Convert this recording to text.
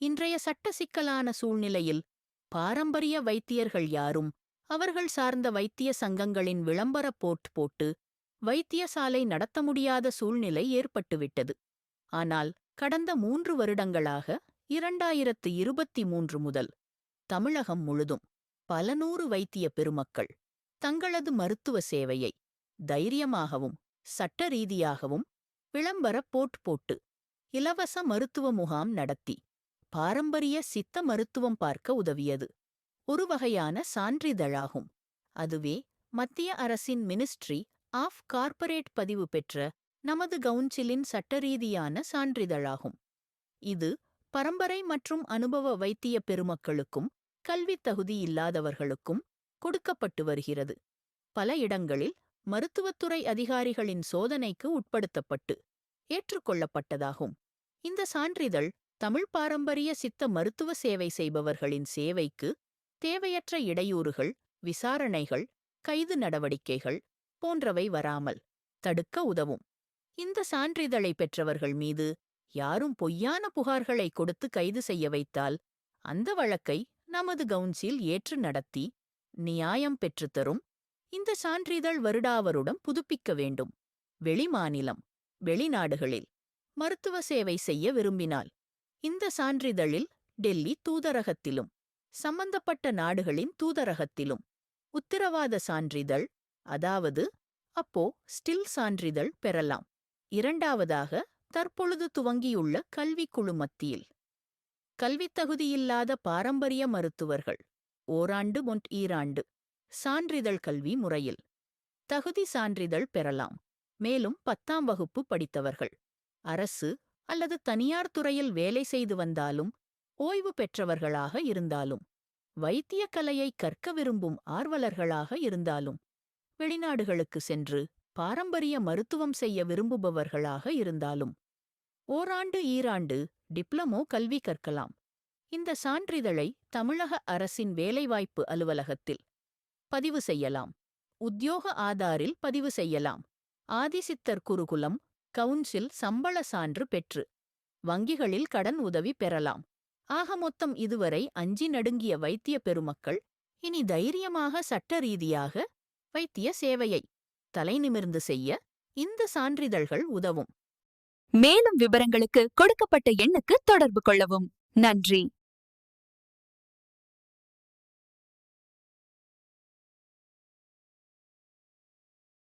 இன்றைய சட்ட சிக்கலான சூழ்நிலையில் பாரம்பரிய வைத்தியர்கள் யாரும் அவர்கள் சார்ந்த வைத்திய சங்கங்களின் விளம்பர போட்டு வைத்தியசாலை நடத்த முடியாத சூழ்நிலை ஏற்பட்டுவிட்டது. ஆனால் கடந்த 3 வருடங்களாக 2023 முதல் தமிழகம் முழுதும் பல நூறு வைத்திய பெருமக்கள் தங்களது மருத்துவ சேவையை தைரியமாகவும் சட்ட ரீதியாகவும் விளம்பர போட்டு இலவச மருத்துவ முகாம் நடத்தி பாரம்பரிய சித்த மருத்துவம் பார்க்க உதவியது. ஒரு வகையான சான்றிதழாகும். அதுவே மத்திய அரசின் மினிஸ்ட்ரி ஆஃப் கார்ப்பரேட் பதிவு பெற்ற நமது கவுன்சிலின் சட்டரீதியான சான்றிதழாகும். இது பரம்பரை மற்றும் அனுபவ வைத்திய பெருமக்களுக்கும் கல்வித் தகுதி இல்லாதவர்களுக்கும் கொடுக்கப்பட்டு வருகிறது. பல இடங்களில் மருத்துவத்துறை அதிகாரிகளின் சோதனைக்கு உட்படுத்தப்பட்டு ஏற்றுக்கொள்ளப்பட்டதாகும். இந்த சான்றிதழ் தமிழ் பாரம்பரிய சித்த மருத்துவ சேவை செய்பவர்களின் சேவைக்கு தேவையற்ற இடையூறுகள், விசாரணைகள், கைது நடவடிக்கைகள் போன்றவை வராமல் தடுக்க உதவும். இந்த சான்றிதழை பெற்றவர்கள் மீது யாரும் பொய்யான புகார்களை கொடுத்து கைது செய்ய வைத்தால் அந்த வழக்கை நமது கவுன்சில் ஏற்று நடத்தி நியாயம் பெற்றுத்தரும். இந்த சான்றிதழ் வருடாவருடம் புதுப்பிக்க வேண்டும். வெளிமாநிலம், வெளிநாடுகளில் மருத்துவ சேவை செய்ய விரும்பினால் இந்த சான்றிதழில் டெல்லி தூதரகத்திலும் சம்பந்தப்பட்ட நாடுகளின் தூதரகத்திலும் உத்தரவாத சான்றிதழ், அதாவது அப்போ ஸ்டில் சான்றிதழ் பெறலாம். இரண்டாவதாக, தற்பொழுது துவங்கியுள்ள கல்விக்குழு மத்தியில் கல்வித் தகுதியில்லாத பாரம்பரிய மருத்துவர்கள் ஓராண்டு ஈராண்டு சான்றிதழ் கல்வி முறையில் தகுதி சான்றிதழ் பெறலாம். மேலும் 10ஆம் வகுப்பு படித்தவர்கள், அரசு அல்லது தனியார் துறையில் வேலை செய்து வந்தாலும், ஓய்வு பெற்றவர்களாக இருந்தாலும், வைத்தியக் கலையை கற்க விரும்பும் ஆர்வலர்களாக இருந்தாலும், வெளிநாடுகளுக்கு சென்று பாரம்பரிய மருத்துவம் செய்ய விரும்புபவர்களாக இருந்தாலும் ஓராண்டு ஈராண்டு டிப்ளமோ கல்வி கற்கலாம். இந்த சான்றிதழை தமிழக அரசின் வேலைவாய்ப்பு அலுவலகத்தில் பதிவு செய்யலாம். உத்தியோக ஆதாரில் பதிவு செய்யலாம். ஆதிசித்தர் குருகுலம் கவுன்சில் சம்பள சான்று பெற்று வங்கிகளில் கடன் உதவி பெறலாம். ஆக மொத்தம் இதுவரை அஞ்சி நடுங்கிய வைத்திய பெருமக்கள் இனி தைரியமாக சட்ட ரீதியாக வைத்திய சேவையை தலைநிமிர்ந்து செய்ய இந்த சான்றிதழ்கள் உதவும். மேலும் விவரங்களுக்கு கொடுக்கப்பட்ட எண்ணுக்கு தொடர்பு கொள்ளவும். நன்றி.